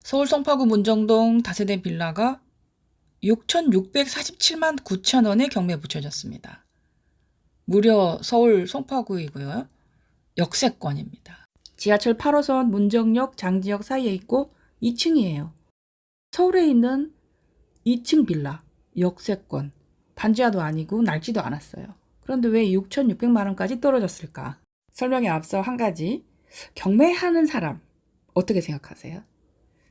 서울 송파구 문정동 다세대 빌라가 6,647만 9천 원에 경매 붙여졌습니다. 무려 서울 송파구이고요. 역세권입니다. 지하철 8호선 문정역 장지역 사이에 있고 2층이에요. 서울에 있는 2층 빌라, 역세권. 반지하도 아니고 낡지도 않았어요. 그런데 왜 6,600만 원까지 떨어졌을까? 설명에 앞서 한 가지. 경매하는 사람 어떻게 생각하세요?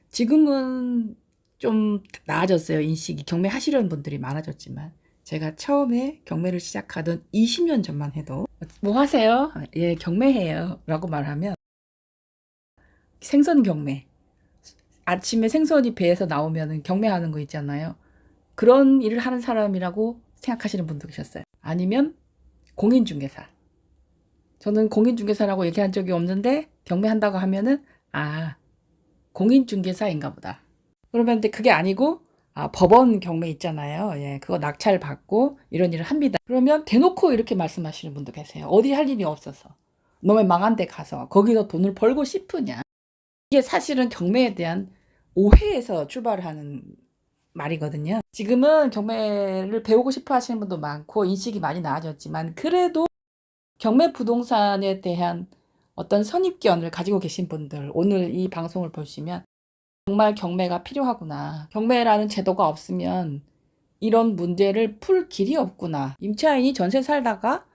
지금은 좀 나아졌어요. 인식이. 경매하시려는 분들이 많아졌지만 제가 처음에 경매를 시작하던 20년 전만 해도 뭐 하세요? 예, 경매해요 라고 말하면 생선 경매, 아침에 생선이 배에서 나오면 경매하는 거 있잖아요. 그런 일을 하는 사람이라고 생각하시는 분도 계셨어요. 아니면 공인중개사. 저는 공인중개사라고 얘기한 적이 없는데 경매한다고 하면은 공인중개사인가 보다. 그러면 근데 그게 아니고 법원 경매 있잖아요. 예, 그거 낙찰 받고 이런 일을 합니다. 그러면 대놓고 이렇게 말씀하시는 분도 계세요. 어디 할 일이 없어서. 너무 망한 데 가서 거기서 돈을 벌고 싶으냐. 이게 사실은 경매에 대한 오해에서 출발하는 말이거든요. 지금은 경매를 배우고 싶어 하시는 분도 많고 인식이 많이 나아졌지만 그래도 경매 부동산에 대한 어떤 선입견을 가지고 계신 분들 오늘 이 방송을 보시면 정말 경매가 필요하구나. 경매라는 제도가 없으면 이런 문제를 풀 길이 없구나. 임차인이 전세 살다가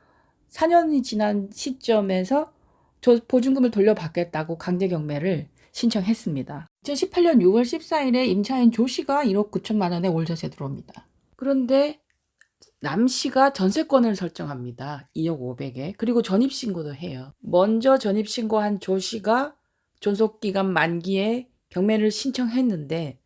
4년이 지난 시점에서 보증금을 돌려받겠다고 강제 경매를 신청했습니다. 2018년 6월 14일에 임차인 조 씨가 1억 9천만 원에 월세에 들어옵니다. 그런데 남 씨가 전세권을 설정합니다. 2억 500에. 그리고 전입신고도 해요. 먼저 전입신고한 조 씨가 존속기간 만기에 경매를 신청했는데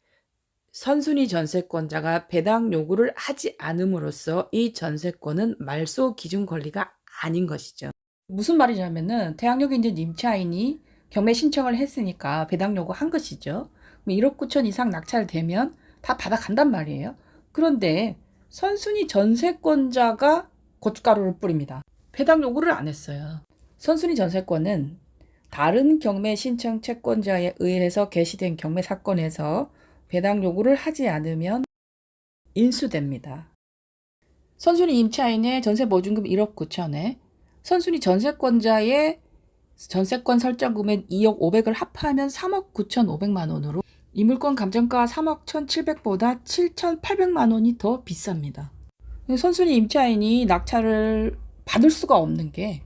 선순위 전세권자가 배당 요구를 하지 않음으로써 이 전세권은 말소 기준 권리가 아닌 것이죠. 무슨 말이냐면은 대항력에 있는 임차인이 경매 신청을 했으니까 배당 요구한 것이죠. 1억 9천 이상 낙찰되면 다 받아간단 말이에요. 그런데 선순위 전세권자가 고춧가루를 뿌립니다. 배당 요구를 안 했어요. 선순위 전세권은 다른 경매 신청 채권자에 의해서 개시된 경매 사건에서 배당 요구를 하지 않으면 인수됩니다. 선순위 임차인의 전세 보증금 1억 9천에 선순위 전세권자의 전세권 설정 금액 2억 500을 합하면 3억 9,500만 원으로 이 물건 감정가 3억 1,700보다 7,800만 원이 더 비쌉니다. 선순위 임차인이 낙찰을 받을 수가 없는 게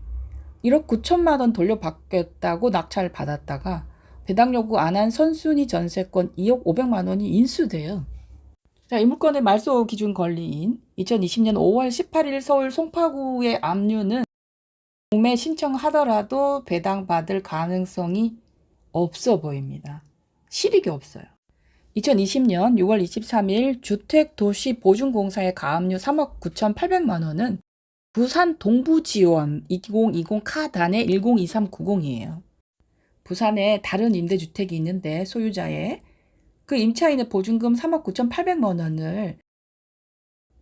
1억 9천만 원 돌려받겠다고 낙찰을 받았다가 배당 요구 안 한 선순위 전세권 2억 500만 원이 인수돼요. 자, 이 물건의 말소 기준 권리인 2020년 5월 18일 서울 송파구의 압류는 경매 신청하더라도 배당받을 가능성이 없어 보입니다. 실익이 없어요. 2020년 6월 23일 주택도시보증공사의 가압류 3억 9,800만 원은 부산 동부지원 2020 카단의 102390이에요. 부산에 다른 임대주택이 있는데 소유자의 그 임차인의 보증금 3억 9,800만 원을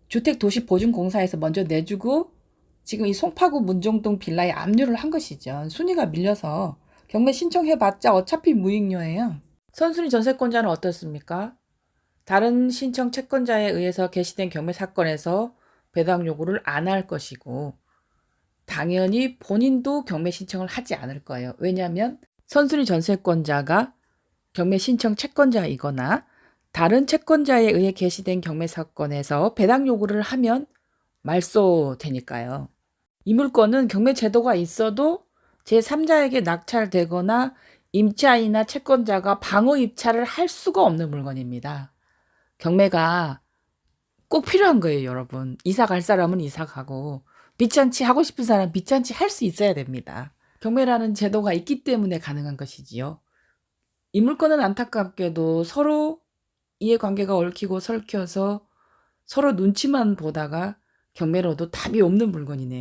주택도시보증공사에서 먼저 내주고 지금 이 송파구 문정동 빌라에 압류를 한 것이죠. 순위가 밀려서 경매 신청해봤자 어차피 무익료예요. 선순위 전세권자는 어떻습니까? 다른 신청 채권자에 의해서 개시된 경매 사건에서 배당 요구를 안 할 것이고 당연히 본인도 경매 신청을 하지 않을 거예요. 왜냐하면 선순위 전세권자가 경매 신청 채권자이거나 다른 채권자에 의해 개시된 경매 사건에서 배당 요구를 하면 말소되니까요. 이 물건은 경매 제도가 있어도 제3자에게 낙찰되거나 임차인이나 채권자가 방어 입찰을 할 수가 없는 물건입니다. 경매가 꼭 필요한 거예요, 여러분. 이사 갈 사람은 이사 가고 빚잔치 하고 싶은 사람은 빚잔치 할 수 있어야 됩니다. 경매라는 제도가 있기 때문에 가능한 것이지요. 이 물건은 안타깝게도 서로 이해관계가 얽히고 설켜서 서로 눈치만 보다가 경매로도 답이 없는 물건이네요.